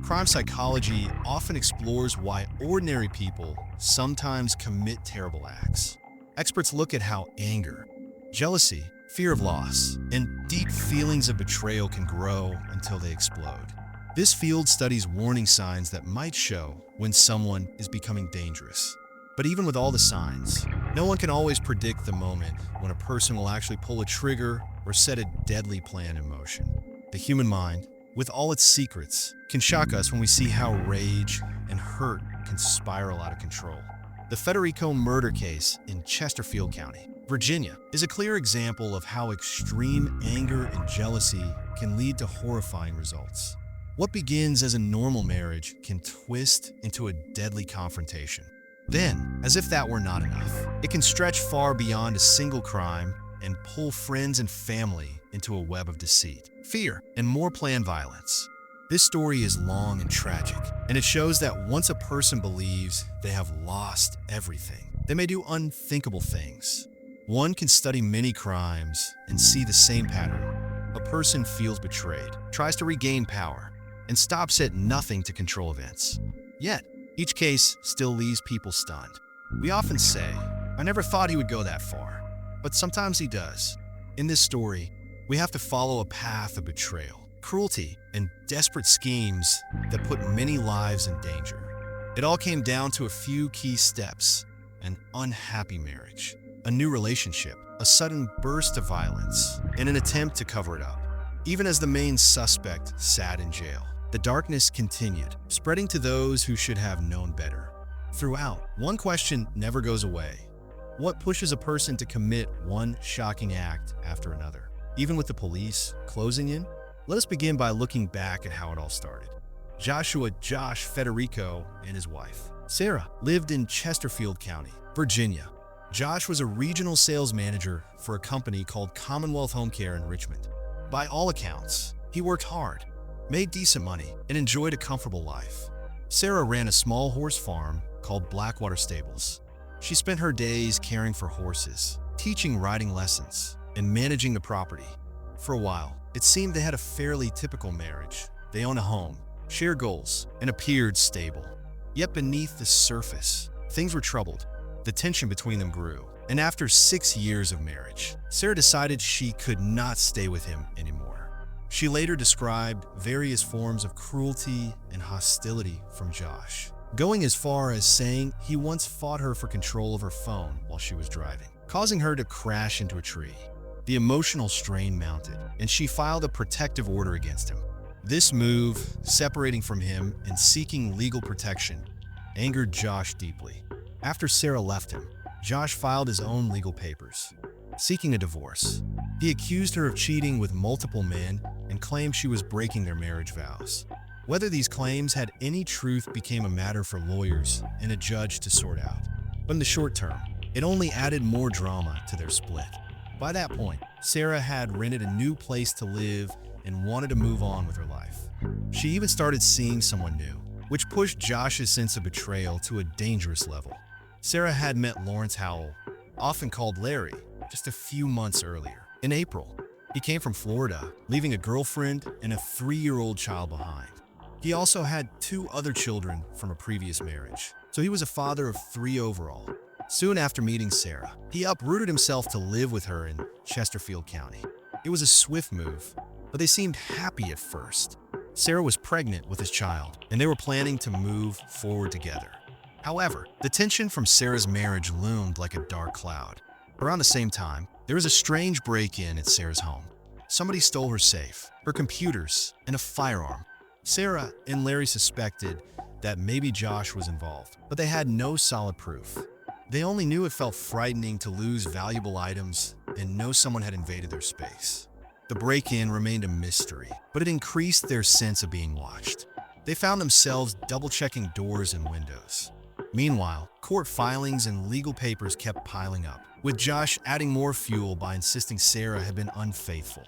Crime psychology often explores why ordinary people sometimes commit terrible acts. Experts look at how anger, jealousy, fear of loss, and deep feelings of betrayal can grow until they explode. This field studies warning signs that might show when someone is becoming dangerous. But even with all the signs, no one can always predict the moment when a person will actually pull a trigger or set a deadly plan in motion. The human mind, with all its secrets, can shock us when we see how rage and hurt can spiral out of control. The Federico murder case in Chesterfield County, Virginia, is a clear example of how extreme anger and jealousy can lead to horrifying results. What begins as a normal marriage can twist into a deadly confrontation. Then, as if that were not enough, it can stretch far beyond a single crime and pull friends and family into a web of deceit, fear, and more planned violence. This story is long and tragic, and it shows that once a person believes they have lost everything, they may do unthinkable things. One can study many crimes and see the same pattern. A person feels betrayed, tries to regain power, and stops at nothing to control events. Yet, each case still leaves people stunned. We often say, "I never thought he would go that far," but sometimes he does. In this story, we have to follow a path of betrayal, cruelty, and desperate schemes that put many lives in danger. It all came down to a few key steps: an unhappy marriage, a new relationship, a sudden burst of violence, and an attempt to cover it up. Even as the main suspect sat in jail, the darkness continued, spreading to those who should have known better. Throughout, one question never goes away: what pushes a person to commit one shocking act after another? Even with the police closing in, let us begin by looking back at how it all started. Josh Federico and his wife, Sarah, lived in Chesterfield County, Virginia. Josh was a regional sales manager for a company called Commonwealth Home Care in Richmond. By all accounts, he worked hard, made decent money, and enjoyed a comfortable life. Sarah ran a small horse farm called Blackwater Stables. She spent her days caring for horses, teaching riding lessons, and managing the property. For a while, it seemed they had a fairly typical marriage. They owned a home, shared goals, and appeared stable. Yet beneath the surface, things were troubled. The tension between them grew, and after 6 years of marriage, Sarah decided she could not stay with him anymore. She later described various forms of cruelty and hostility from Josh, going as far as saying he once fought her for control of her phone while she was driving, causing her to crash into a tree. The emotional strain mounted, and she filed a protective order against him. This move, separating from him and seeking legal protection, angered Josh deeply. After Sarah left him, Josh filed his own legal papers, seeking a divorce. He accused her of cheating with multiple men and claimed she was breaking their marriage vows. Whether these claims had any truth became a matter for lawyers and a judge to sort out. But in the short term, it only added more drama to their split. By that point, Sarah had rented a new place to live and wanted to move on with her life. She even started seeing someone new, which pushed Josh's sense of betrayal to a dangerous level. Sarah had met Lawrence Howell, often called Larry, just a few months earlier. In April, he came from Florida, leaving a girlfriend and a 3-year-old child behind. He also had 2 other children from a previous marriage, so he was a father of 3 overall. Soon after meeting Sarah, he uprooted himself to live with her in Chesterfield County. It was a swift move, but they seemed happy at first. Sarah was pregnant with his child, and they were planning to move forward together. However, the tension from Sarah's marriage loomed like a dark cloud. Around the same time, there was a strange break-in at Sarah's home. Somebody stole her safe, her computers, and a firearm. Sarah and Larry suspected that maybe Josh was involved, but they had no solid proof. They only knew it felt frightening to lose valuable items and know someone had invaded their space. The break-in remained a mystery, but it increased their sense of being watched. They found themselves double-checking doors and windows. Meanwhile, court filings and legal papers kept piling up, with Josh adding more fuel by insisting Sarah had been unfaithful.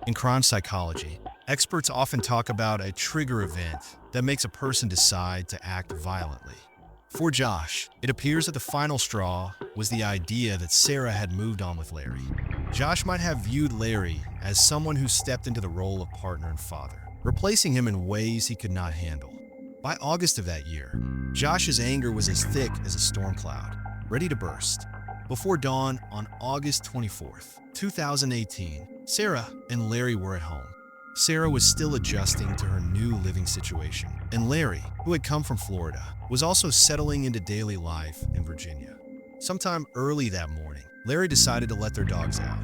In crime psychology, experts often talk about a trigger event that makes a person decide to act violently. For Josh, it appears that the final straw was the idea that Sarah had moved on with Larry. Josh might have viewed Larry as someone who stepped into the role of partner and father, replacing him in ways he could not handle. By August of that year, Josh's anger was as thick as a storm cloud, ready to burst. Before dawn on August 24th, 2018, Sarah and Larry were at home. Sarah was still adjusting to her new living situation, and Larry, who had come from Florida, was also settling into daily life in Virginia. Sometime early that morning, Larry decided to let their dogs out.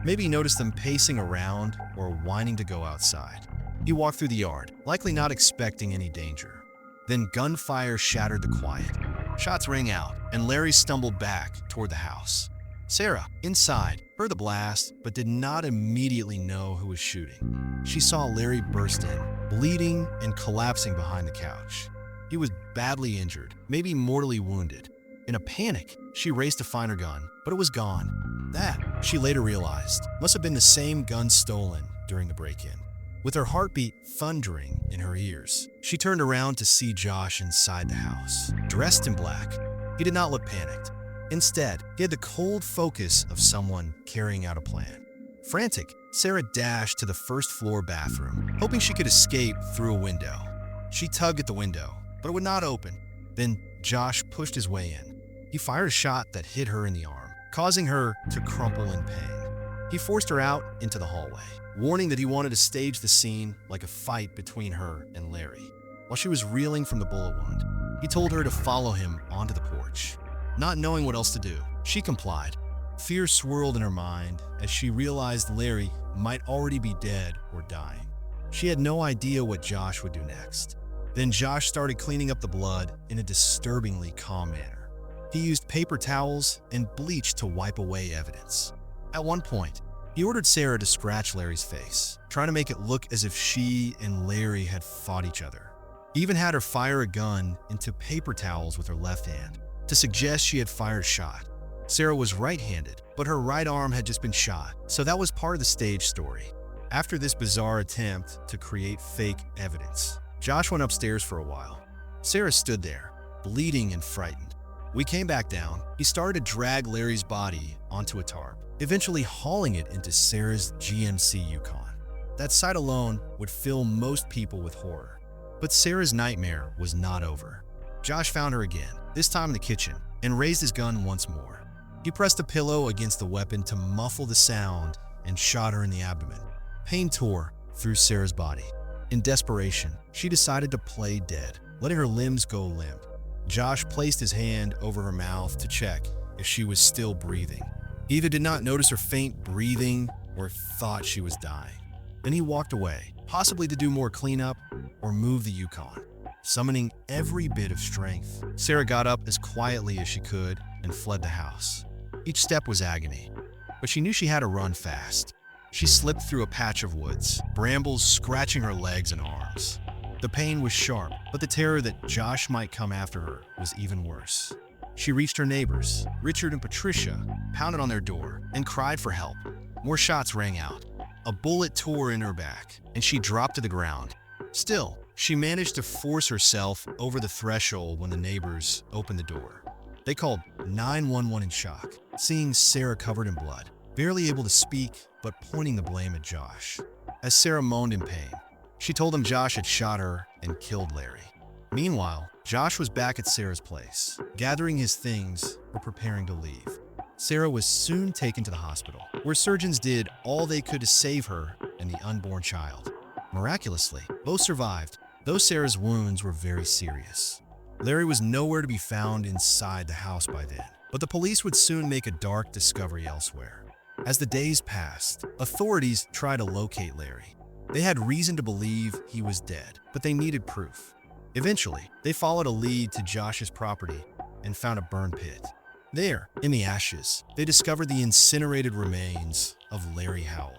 Maybe he noticed them pacing around or whining to go outside. He walked through the yard, likely not expecting any danger. Then gunfire shattered the quiet. Shots rang out, and Larry stumbled back toward the house. Sarah, inside, heard the blast, but did not immediately know who was shooting. She saw Larry burst in, bleeding and collapsing behind the couch. He was badly injured, maybe mortally wounded. In a panic, she raced to find her gun, but it was gone. That, she later realized, must have been the same gun stolen during the break-in. With her heartbeat thundering in her ears, she turned around to see Josh inside the house, dressed in black. He did not look panicked. Instead, he had the cold focus of someone carrying out a plan. Frantic, Sarah dashed to the first-floor bathroom, hoping she could escape through a window. She tugged at the window, but it would not open. Then Josh pushed his way in. He fired a shot that hit her in the arm, causing her to crumple in pain. He forced her out into the hallway, warning that he wanted to stage the scene like a fight between her and Larry. While she was reeling from the bullet wound, he told her to follow him onto the porch. Not knowing what else to do, she complied. Fear swirled in her mind as she realized Larry might already be dead or dying. She had no idea what Josh would do next. Then Josh started cleaning up the blood in a disturbingly calm manner. He used paper towels and bleach to wipe away evidence. At one point, he ordered Sarah to scratch Larry's face, trying to make it look as if she and Larry had fought each other. He even had her fire a gun into paper towels with her left hand to suggest she had fired a shot. Sarah was right-handed, but her right arm had just been shot, so that was part of the stage story. After this bizarre attempt to create fake evidence, Josh went upstairs for a while. Sarah stood there, bleeding and frightened. We came back down. He started to drag Larry's body onto a tarp, eventually hauling it into Sarah's GMC Yukon. That sight alone would fill most people with horror. But Sarah's nightmare was not over. Josh found her again, this time in the kitchen, and raised his gun once more. He pressed a pillow against the weapon to muffle the sound and shot her in the abdomen. Pain tore through Sarah's body. In desperation, she decided to play dead, letting her limbs go limp. Josh placed his hand over her mouth to check if she was still breathing. He either did not notice her faint breathing or thought she was dying. Then he walked away, possibly to do more cleanup or move the Yukon. Summoning every bit of strength, Sarah got up as quietly as she could and fled the house. Each step was agony, but she knew she had to run fast. She slipped through a patch of woods, brambles scratching her legs and arms. The pain was sharp, but the terror that Josh might come after her was even worse. She reached her neighbors. Richard and Patricia pounded on their door and cried for help. More shots rang out. A bullet tore in her back, and she dropped to the ground. Still, she managed to force herself over the threshold when the neighbors opened the door. They called 911 in shock, seeing Sarah covered in blood, barely able to speak, but pointing the blame at Josh. As Sarah moaned in pain, she told them Josh had shot her and killed Larry. Meanwhile, Josh was back at Sarah's place, gathering his things or preparing to leave. Sarah was soon taken to the hospital, where surgeons did all they could to save her and the unborn child. Miraculously, both survived, though Sarah's wounds were very serious. Larry was nowhere to be found inside the house by then, but the police would soon make a dark discovery elsewhere. As the days passed, authorities tried to locate Larry. They had reason to believe he was dead, but they needed proof. Eventually, they followed a lead to Josh's property and found a burn pit. There, in the ashes, they discovered the incinerated remains of Larry Howell.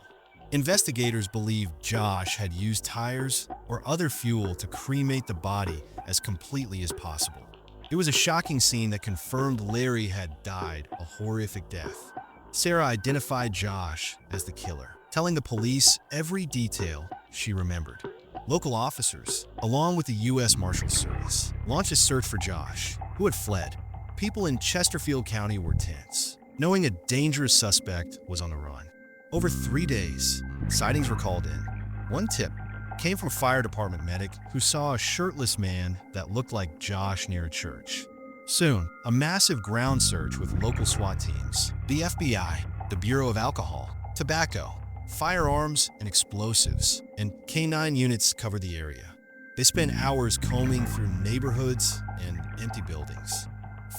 Investigators believe Josh had used tires or other fuel to cremate the body as completely as possible. It was a shocking scene that confirmed Larry had died a horrific death. Sarah identified Josh as the killer, telling the police every detail she remembered. Local officers, along with the U.S. Marshals Service, launched a search for Josh, who had fled. People in Chesterfield County were tense, knowing a dangerous suspect was on the run. Over 3 days, sightings were called in. One tip came from a fire department medic who saw a shirtless man that looked like Josh near a church. Soon, a massive ground search with local SWAT teams, the FBI, the Bureau of Alcohol, Tobacco, firearms, and explosives, and K-9 units covered the area. They spent hours combing through neighborhoods and empty buildings.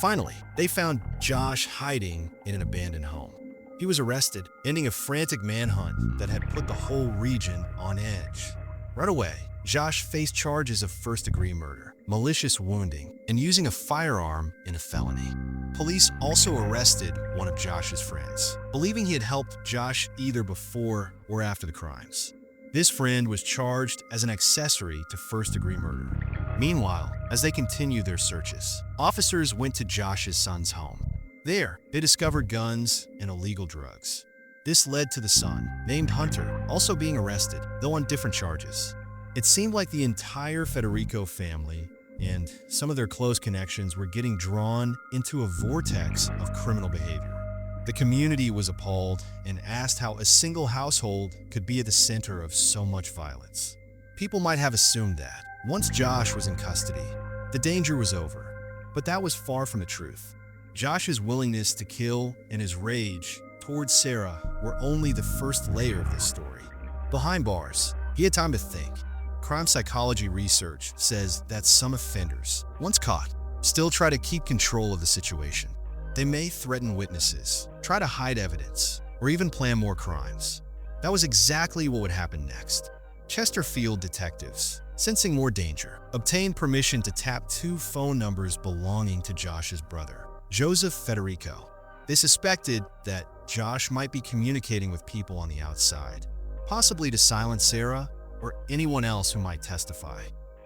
Finally, they found Josh hiding in an abandoned home. He was arrested, ending a frantic manhunt that had put the whole region on edge. Right away, Josh faced charges of first-degree murder, malicious wounding, and using a firearm in a felony. Police also arrested one of Josh's friends, believing he had helped Josh either before or after the crimes. This friend was charged as an accessory to first-degree murder. Meanwhile, as they continued their searches, officers went to Josh's son's home. There, they discovered guns and illegal drugs. This led to the son, named Hunter, also being arrested, though on different charges. It seemed like the entire Federico family and some of their close connections were getting drawn into a vortex of criminal behavior. The community was appalled and asked how a single household could be at the center of so much violence. People might have assumed that, once Josh was in custody, the danger was over. But that was far from the truth. Josh's willingness to kill and his rage towards Sarah were only the first layer of this story. Behind bars, he had time to think. Crime psychology research says that some offenders, once caught, still try to keep control of the situation. They may threaten witnesses, try to hide evidence, or even plan more crimes. That was exactly what would happen next. Chesterfield detectives, sensing more danger, obtained permission to tap 2 phone numbers belonging to Josh's brother, Joseph Federico. They suspected that Josh might be communicating with people on the outside, possibly to silence Sarah or anyone else who might testify.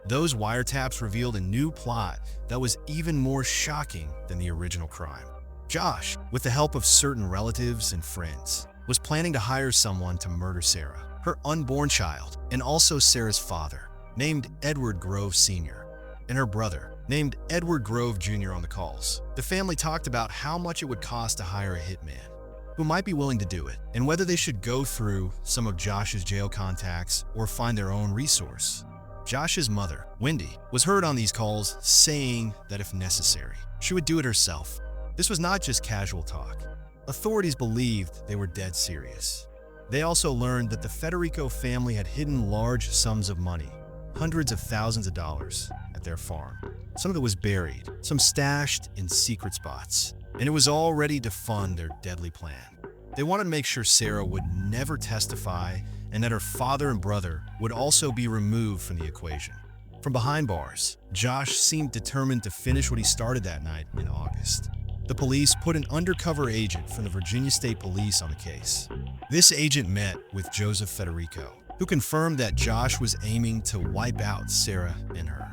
Those wiretaps revealed a new plot that was even more shocking than the original crime. Josh, with the help of certain relatives and friends, was planning to hire someone to murder Sarah, her unborn child, and also Sarah's father, named Edward Grove Sr., and her brother, named Edward Grove Jr. on the calls. The family talked about how much it would cost to hire a hitman, who might be willing to do it, and whether they should go through some of Josh's jail contacts or find their own resource. Josh's mother, Wendy, was heard on these calls saying that if necessary, she would do it herself. This was not just casual talk. Authorities believed they were dead serious. They also learned that the Federico family had hidden large sums of money, hundreds of thousands of dollars, at their farm. Some of it was buried, some stashed in secret spots, and it was all ready to fund their deadly plan. They wanted to make sure Sarah would never testify and that her father and brother would also be removed from the equation. From behind bars, Josh seemed determined to finish what he started that night in August. The police put an undercover agent from the Virginia State Police on the case. This agent met with Joseph Federico, who confirmed that Josh was aiming to wipe out Sarah and her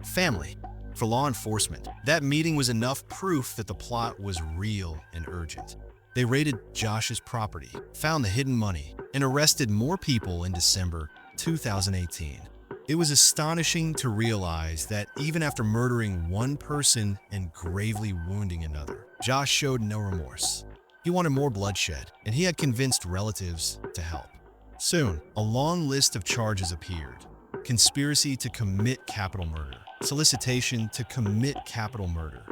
family. For law enforcement, that meeting was enough proof that the plot was real and urgent. They raided Josh's property, found the hidden money, and arrested more people in December 2018. It was astonishing to realize that even after murdering one person and gravely wounding another, Josh showed no remorse. He wanted more bloodshed, and he had convinced relatives to help. Soon, a long list of charges appeared: conspiracy to commit capital murder, solicitation to commit capital murder,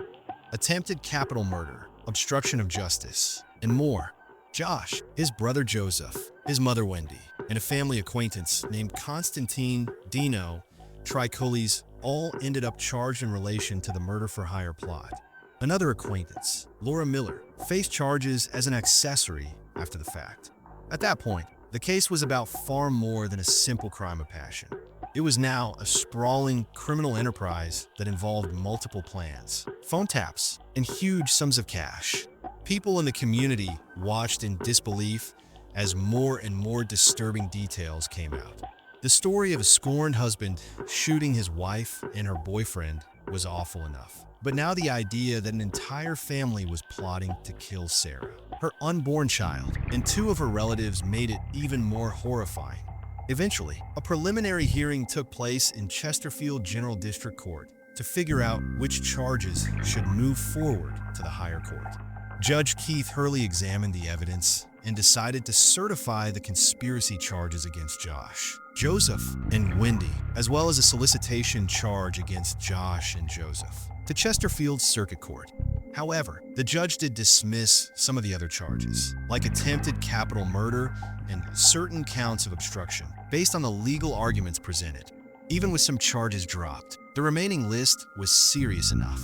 attempted capital murder, obstruction of justice, and more. Josh, his brother Joseph, his mother Wendy, and a family acquaintance named Constantine Dino Tricolis all ended up charged in relation to the murder-for-hire plot. Another acquaintance, Laura Miller, faced charges as an accessory after the fact. At that point, the case was about far more than a simple crime of passion. It was now a sprawling criminal enterprise that involved multiple plans, phone taps, and huge sums of cash. People in the community watched in disbelief as more and more disturbing details came out. The story of a scorned husband shooting his wife and her boyfriend was awful enough. But now the idea that an entire family was plotting to kill Sarah, her unborn child, and 2 of her relatives made it even more horrifying. Eventually, a preliminary hearing took place in Chesterfield General District Court to figure out which charges should move forward to the higher court. Judge Keith Hurley examined the evidence and decided to certify the conspiracy charges against Josh, Joseph, and Wendy, as well as a solicitation charge against Josh and Joseph, to Chesterfield Circuit Court. However, the judge did dismiss some of the other charges, like attempted capital murder and certain counts of obstruction, based on the legal arguments presented. Even with some charges dropped, the remaining list was serious enough.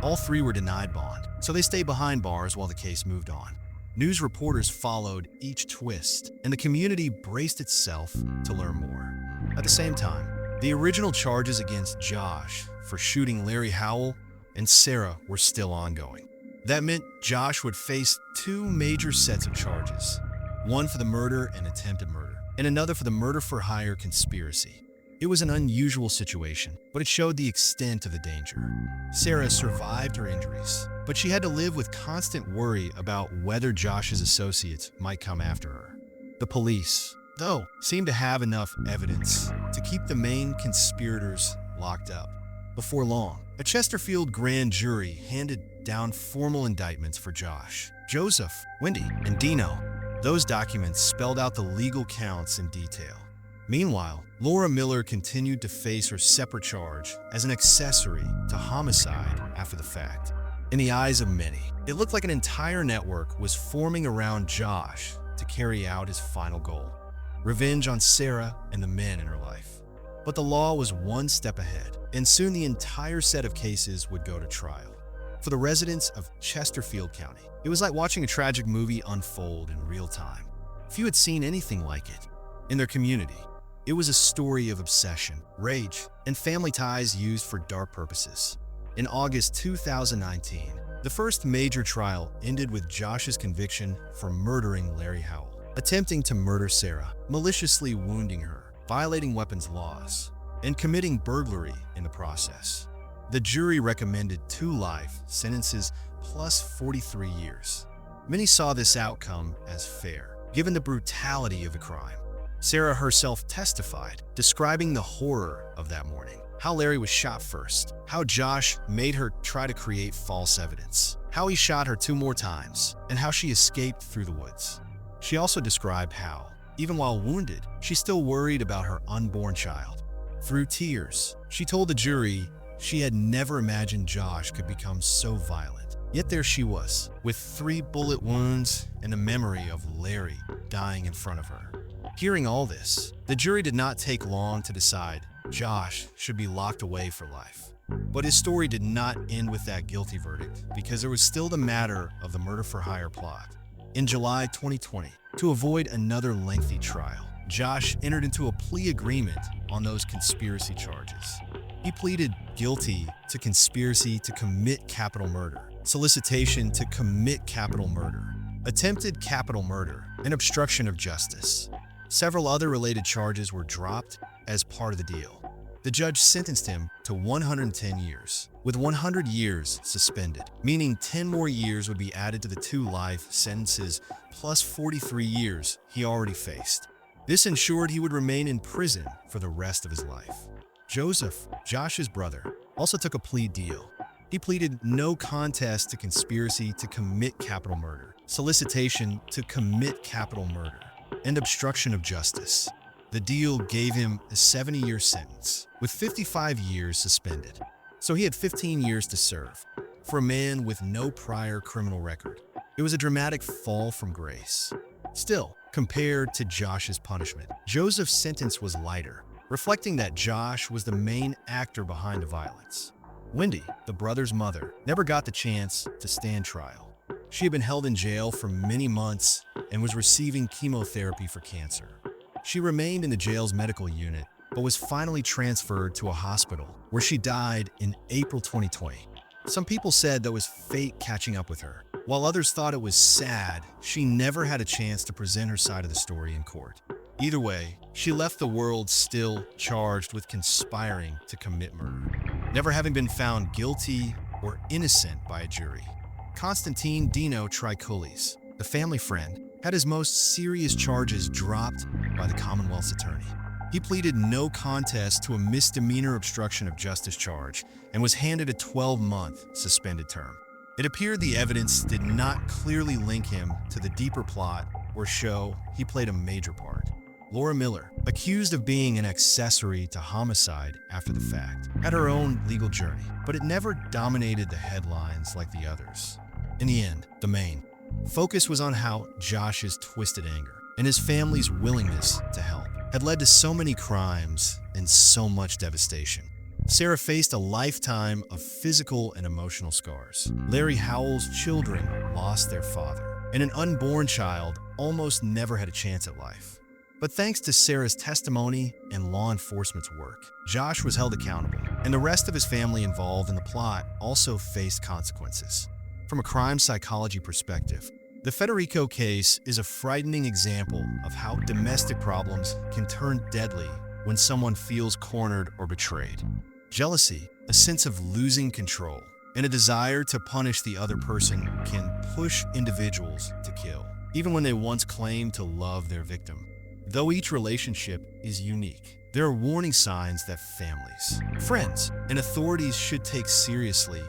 All three were denied bond, so they stayed behind bars while the case moved on. News reporters followed each twist, and the community braced itself to learn more. At the same time, the original charges against Josh for shooting Larry Howell and Sarah were still ongoing. That meant Josh would face two major sets of charges, one for the murder and attempted murder, and another for the murder-for-hire conspiracy. It was an unusual situation, but it showed the extent of the danger. Sarah survived her injuries, but she had to live with constant worry about whether Josh's associates might come after her. The police, though, seemed to have enough evidence to keep the main conspirators locked up. Before long, a Chesterfield grand jury handed down formal indictments for Josh, Joseph, Wendy, and Dino. Those documents spelled out the legal counts in detail. Meanwhile, Laura Miller continued to face her separate charge as an accessory to homicide after the fact. In the eyes of many, it looked like an entire network was forming around Josh to carry out his final goal: revenge on Sarah and the men in her life. But the law was one step ahead, and soon the entire set of cases would go to trial. For the residents of Chesterfield County, it was like watching a tragic movie unfold in real time. Few had seen anything like it. In their community, it was a story of obsession, rage, and family ties used for dark purposes. In August 2019, the first major trial ended with Josh's conviction for murdering Larry Howell, attempting to murder Sarah, maliciously wounding her, violating weapons laws, and committing burglary in the process. The jury recommended 2 life sentences plus 43 years. Many saw this outcome as fair, given the brutality of the crime. Sarah herself testified, describing the horror of that morning, how Larry was shot first, how Josh made her try to create false evidence, how he shot her 2 more times, and how she escaped through the woods. She also described how, even while wounded, she still worried about her unborn child. Through tears, she told the jury she had never imagined Josh could become so violent. Yet there she was, with 3 bullet wounds and the memory of Larry dying in front of her. Hearing all this, the jury did not take long to decide Josh should be locked away for life. But his story did not end with that guilty verdict, because there was still the matter of the murder-for-hire plot. In July 2020, to avoid another lengthy trial, Josh entered into a plea agreement on those conspiracy charges. He pleaded guilty to conspiracy to commit capital murder, solicitation to commit capital murder, attempted capital murder, and obstruction of justice. Several other related charges were dropped as part of the deal. The judge sentenced him to 110 years, with 100 years suspended, meaning 10 more years would be added to the 2 life sentences plus 43 years he already faced. This ensured he would remain in prison for the rest of his life. Joseph, Josh's brother, also took a plea deal. He pleaded no contest to conspiracy to commit capital murder, solicitation to commit capital murder, and obstruction of justice. The deal gave him a 70-year sentence, with 55 years suspended. So he had 15 years to serve. For a man with no prior criminal record, it was a dramatic fall from grace. Still, compared to Josh's punishment, Joseph's sentence was lighter, reflecting that Josh was the main actor behind the violence. Wendy, the brother's mother, never got the chance to stand trial. She had been held in jail for many months and was receiving chemotherapy for cancer. She remained in the jail's medical unit, but was finally transferred to a hospital where she died in April 2020. Some people said that was fate catching up with her, while others thought it was sad she never had a chance to present her side of the story in court. Either way, she left the world still charged with conspiring to commit murder, never having been found guilty or innocent by a jury. Constantine Dino Tricolis, the family friend, had his most serious charges dropped by the Commonwealth's attorney. He pleaded no contest to a misdemeanor obstruction of justice charge and was handed a 12-month suspended term. It appeared the evidence did not clearly link him to the deeper plot or show he played a major part. Laura Miller, accused of being an accessory to homicide after the fact, had her own legal journey, but it never dominated the headlines like the others. In the end, the main focus was on how Josh's twisted anger and his family's willingness to help had led to so many crimes and so much devastation. Sarah faced a lifetime of physical and emotional scars. Larry Howell's children lost their father, and an unborn child almost never had a chance at life. But thanks to Sarah's testimony and law enforcement's work, Josh was held accountable, and the rest of his family involved in the plot also faced consequences. From a crime psychology perspective, the Federico case is a frightening example of how domestic problems can turn deadly when someone feels cornered or betrayed. Jealousy, a sense of losing control, and a desire to punish the other person can push individuals to kill, even when they once claimed to love their victim. Though each relationship is unique, there are warning signs that families, friends, and authorities should take seriously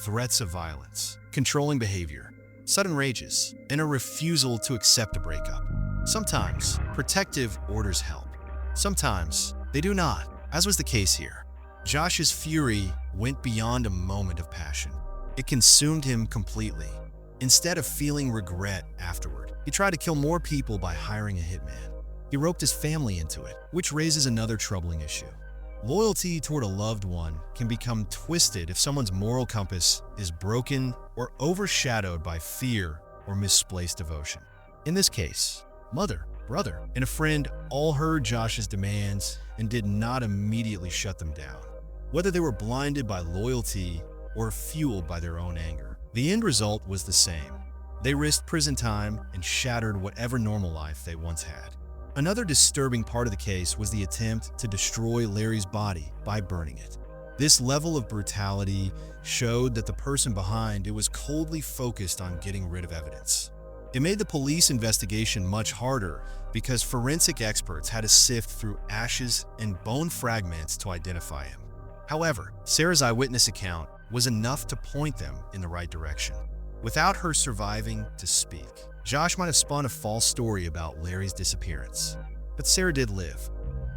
threats of violence, controlling behavior, sudden rages, and a refusal to accept a breakup. Sometimes protective orders help. Sometimes they do not, as was the case here. Josh's fury went beyond a moment of passion. It consumed him completely. Instead of feeling regret afterward, he tried to kill more people by hiring a hitman. He roped his family into it, which raises another troubling issue. Loyalty toward a loved one can become twisted if someone's moral compass is broken or overshadowed by fear or misplaced devotion. In this case, mother, brother, and a friend all heard Josh's demands and did not immediately shut them down. Whether they were blinded by loyalty or fueled by their own anger, the end result was the same. They risked prison time and shattered whatever normal life they once had. Another disturbing part of the case was the attempt to destroy Larry's body by burning it. This level of brutality showed that the person behind it was coldly focused on getting rid of evidence. It made the police investigation much harder because forensic experts had to sift through ashes and bone fragments to identify him. However, Sarah's eyewitness account was enough to point them in the right direction. Without her surviving to speak, Josh might have spun a false story about Larry's disappearance. But Sarah did live,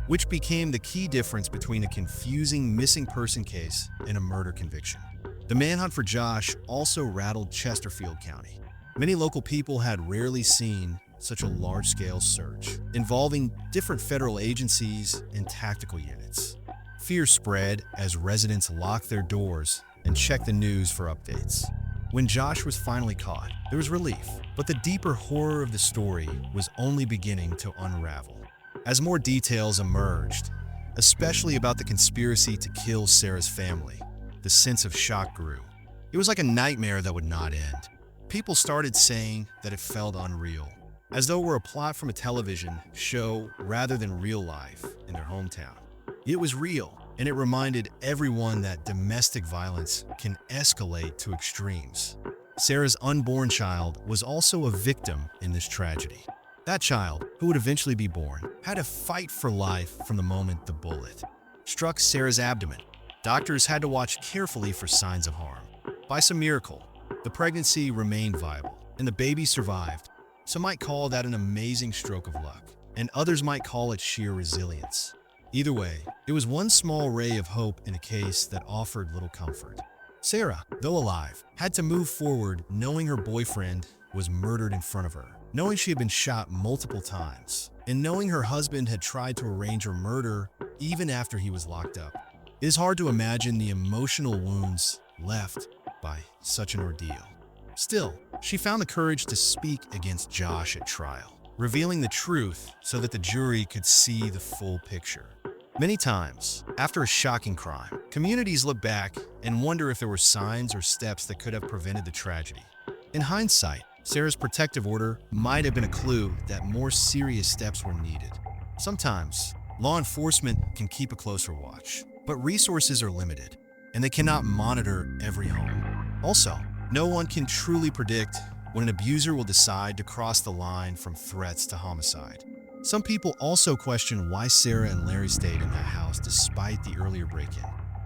which became the key difference between a confusing missing person case and a murder conviction. The manhunt for Josh also rattled Chesterfield County. Many local people had rarely seen such a large-scale search, involving different federal agencies and tactical units. Fear spread as residents locked their doors and checked the news for updates. When Josh was finally caught, there was relief, but the deeper horror of the story was only beginning to unravel. As more details emerged, especially about the conspiracy to kill Sarah's family, the sense of shock grew. It was like a nightmare that would not end. People started saying that it felt unreal, as though it were a plot from a television show rather than real life in their hometown. It was real, and it reminded everyone that domestic violence can escalate to extremes. Sarah's unborn child was also a victim in this tragedy. That child, who would eventually be born, had to fight for life from the moment the bullet struck Sarah's abdomen. Doctors had to watch carefully for signs of harm. By some miracle, the pregnancy remained viable, and the baby survived. Some might call that an amazing stroke of luck, and others might call it sheer resilience. Either way, it was one small ray of hope in a case that offered little comfort. Sarah, though alive, had to move forward knowing her boyfriend was murdered in front of her, knowing she had been shot multiple times, and knowing her husband had tried to arrange her murder even after he was locked up. It is hard to imagine the emotional wounds left by such an ordeal. Still, she found the courage to speak against Josh at trial, revealing the truth so that the jury could see the full picture. Many times, after a shocking crime, communities look back and wonder if there were signs or steps that could have prevented the tragedy. In hindsight, Sarah's protective order might have been a clue that more serious steps were needed. Sometimes, law enforcement can keep a closer watch, but resources are limited, and they cannot monitor every home. Also, no one can truly predict when an abuser will decide to cross the line from threats to homicide. Some people also question why Sarah and Larry stayed in that house despite the earlier break-in.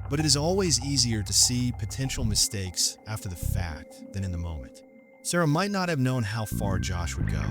But it is always easier to see potential mistakes after the fact than in the moment. Sarah might not have known how far Josh would go.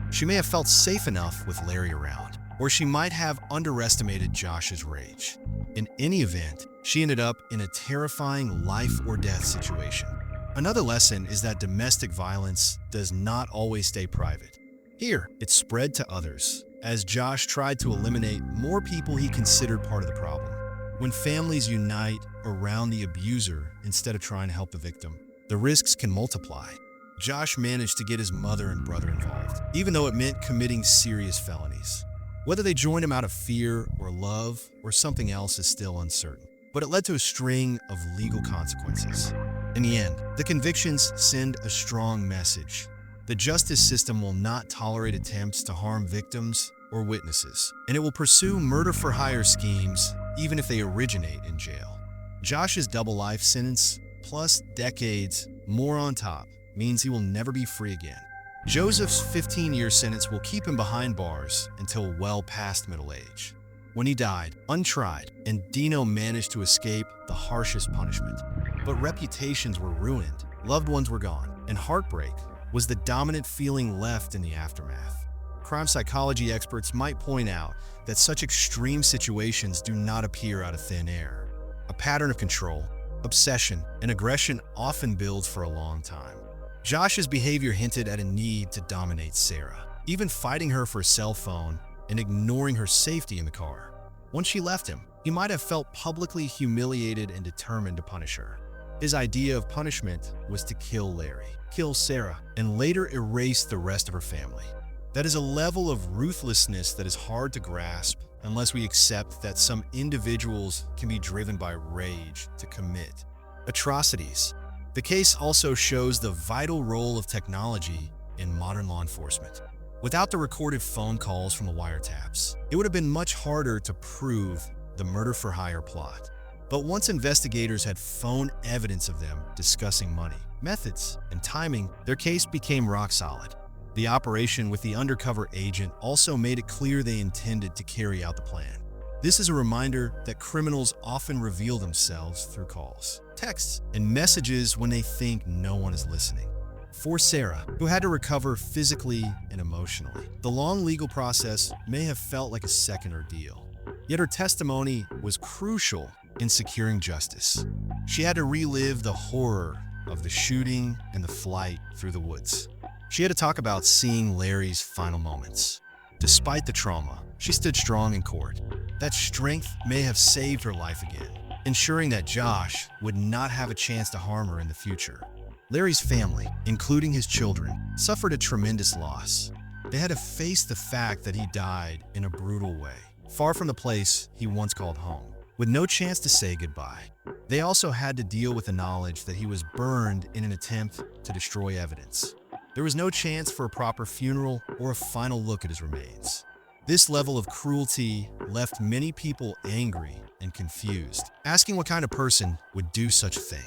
She may have felt safe enough with Larry around, or she might have underestimated Josh's rage. In any event, she ended up in a terrifying life-or-death situation. Another lesson is that domestic violence does not always stay private. Here, it spread to others, as Josh tried to eliminate more people he considered part of the problem. When families unite around the abuser instead of trying to help the victim, the risks can multiply. Josh managed to get his mother and brother involved, even though it meant committing serious felonies. Whether they joined him out of fear or love or something else is still uncertain, but it led to a string of legal consequences. In the end, the convictions send a strong message. The justice system will not tolerate attempts to harm victims or witnesses, and it will pursue murder-for-hire schemes even if they originate in jail. Josh's double life sentence, plus decades more on top, means he will never be free again. Joseph's 15-year sentence will keep him behind bars until well past middle age, when he died untried, and Dino managed to escape the harshest punishment. But reputations were ruined, loved ones were gone, and heartbreak was the dominant feeling left in the aftermath. Crime psychology experts might point out that such extreme situations do not appear out of thin air. A pattern of control, obsession, and aggression often builds for a long time. Josh's behavior hinted at a need to dominate Sarah, even fighting her for a cell phone and ignoring her safety in the car. Once she left him, he might have felt publicly humiliated and determined to punish her. His idea of punishment was to kill Larry, kill Sarah, and later erase the rest of her family. That is a level of ruthlessness that is hard to grasp unless we accept that some individuals can be driven by rage to commit atrocities. The case also shows the vital role of technology in modern law enforcement. Without the recorded phone calls from the wiretaps, it would have been much harder to prove the murder-for-hire plot. But once investigators had phone evidence of them discussing money, methods, and timing, their case became rock solid. The operation with the undercover agent also made it clear they intended to carry out the plan. This is a reminder that criminals often reveal themselves through calls, texts, and messages when they think no one is listening. For Sarah, who had to recover physically and emotionally, the long legal process may have felt like a second ordeal. Yet her testimony was crucial in securing justice. She had to relive the horror of the shooting and the flight through the woods. She had to talk about seeing Larry's final moments. Despite the trauma, she stood strong in court. That strength may have saved her life again, ensuring that Josh would not have a chance to harm her in the future. Larry's family, including his children, suffered a tremendous loss. They had to face the fact that he died in a brutal way, far from the place he once called home, with no chance to say goodbye. They also had to deal with the knowledge that he was burned in an attempt to destroy evidence. There was no chance for a proper funeral or a final look at his remains. This level of cruelty left many people angry and confused, asking what kind of person would do such a thing.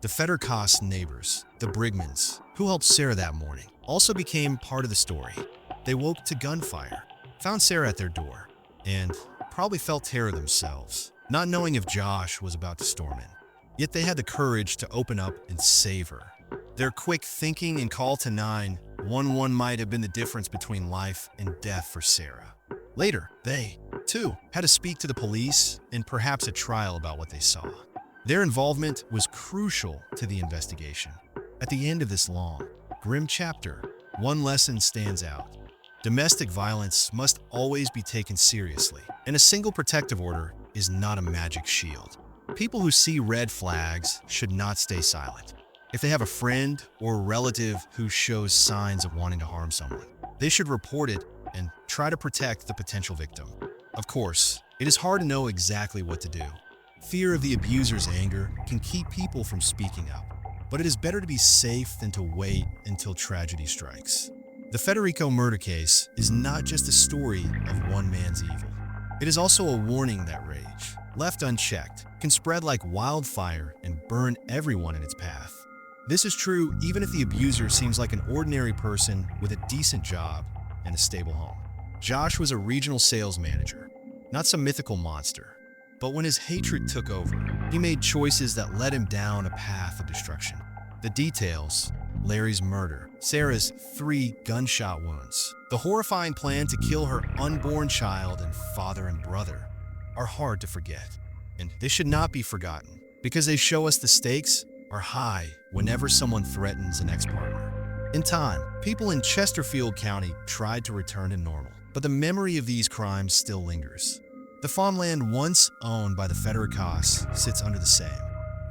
The Federico's neighbors, the Brigmans, who helped Sarah that morning, also became part of the story. They woke to gunfire, found Sarah at their door, and probably felt terror themselves, not knowing if Josh was about to storm in. Yet they had the courage to open up and save her. Their quick thinking and call to 911 might have been the difference between life and death for Sarah. Later, they, too, had to speak to the police and perhaps a trial about what they saw. Their involvement was crucial to the investigation. At the end of this long, grim chapter, one lesson stands out. Domestic violence must always be taken seriously, and a single protective order is not a magic shield. People who see red flags should not stay silent. If they have a friend or relative who shows signs of wanting to harm someone, they should report it and try to protect the potential victim. Of course, it is hard to know exactly what to do. Fear of the abuser's anger can keep people from speaking up, but it is better to be safe than to wait until tragedy strikes. The Federico murder case is not just a story of one man's evil. It is also a warning that rage, left unchecked, can spread like wildfire and burn everyone in its path. This is true even if the abuser seems like an ordinary person with a decent job and a stable home. Josh was a regional sales manager, not some mythical monster. But when his hatred took over, he made choices that led him down a path of destruction. The details, Larry's murder, Sarah's 3 gunshot wounds, the horrifying plan to kill her unborn child and father and brother are hard to forget. And they should not be forgotten because they show us the stakes are high whenever someone threatens an ex-partner. In time, people in Chesterfield County tried to return to normal, but the memory of these crimes still lingers. The farmland once owned by the Federicos sits under the same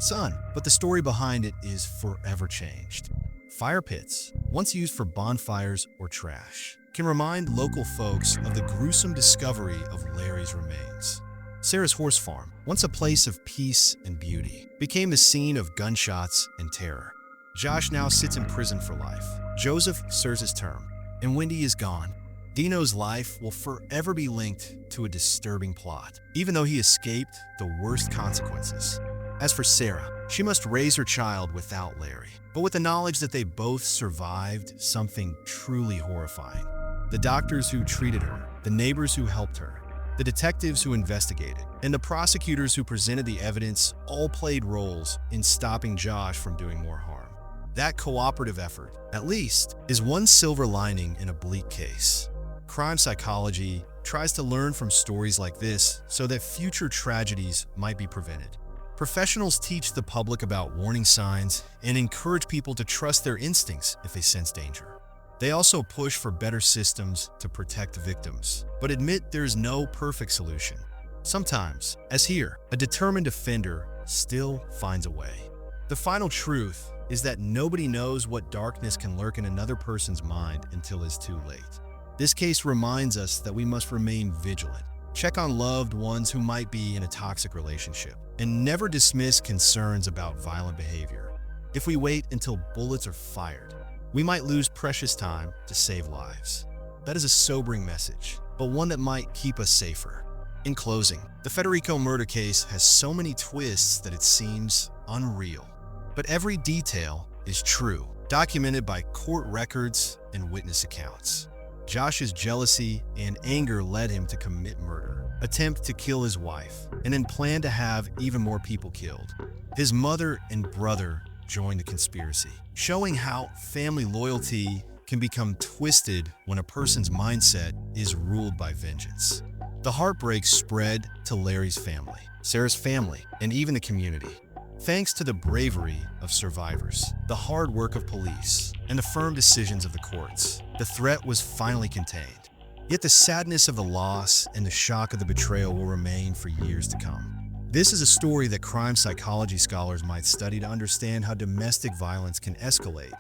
sun, but the story behind it is forever changed. Fire pits, once used for bonfires or trash, can remind local folks of the gruesome discovery of Larry's remains. Sarah's horse farm, once a place of peace and beauty, became the scene of gunshots and terror. Josh now sits in prison for life. Joseph serves his term, and Wendy is gone. Dino's life will forever be linked to a disturbing plot, even though he escaped the worst consequences. As for Sarah, she must raise her child without Larry, but with the knowledge that they both survived something truly horrifying. The doctors who treated her, the neighbors who helped her, the detectives who investigated, and the prosecutors who presented the evidence all played roles in stopping Josh from doing more harm. That cooperative effort, at least, is one silver lining in a bleak case. Crime psychology tries to learn from stories like this so that future tragedies might be prevented. Professionals teach the public about warning signs and encourage people to trust their instincts if they sense danger. They also push for better systems to protect victims, but admit there is no perfect solution. Sometimes, as here, a determined offender still finds a way. The final truth is that nobody knows what darkness can lurk in another person's mind until it's too late. This case reminds us that we must remain vigilant, check on loved ones who might be in a toxic relationship, and never dismiss concerns about violent behavior. If we wait until bullets are fired, we might lose precious time to save lives. That is a sobering message, but one that might keep us safer. In closing, the Federico murder case has so many twists that it seems unreal. But every detail is true, documented by court records and witness accounts. Josh's jealousy and anger led him to commit murder, attempt to kill his wife, and then plan to have even more people killed. His mother and brother joined the conspiracy, showing how family loyalty can become twisted when a person's mindset is ruled by vengeance. The heartbreak spread to Larry's family, Sarah's family, and even the community. Thanks to the bravery of survivors, the hard work of police, and the firm decisions of the courts, the threat was finally contained. Yet the sadness of the loss and the shock of the betrayal will remain for years to come. This is a story that crime psychology scholars might study to understand how domestic violence can escalate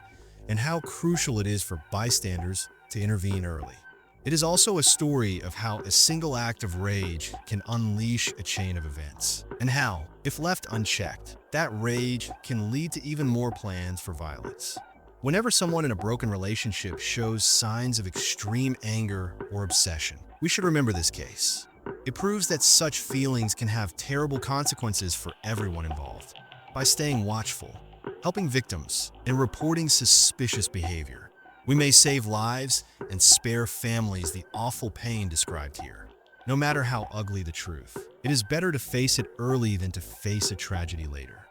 and how crucial it is for bystanders to intervene early. It is also a story of how a single act of rage can unleash a chain of events, and how, if left unchecked, that rage can lead to even more plans for violence. Whenever someone in a broken relationship shows signs of extreme anger or obsession, we should remember this case. It proves that such feelings can have terrible consequences for everyone involved. By staying watchful, helping victims, and reporting suspicious behavior, we may save lives and spare families the awful pain described here. No matter how ugly the truth, it is better to face it early than to face a tragedy later.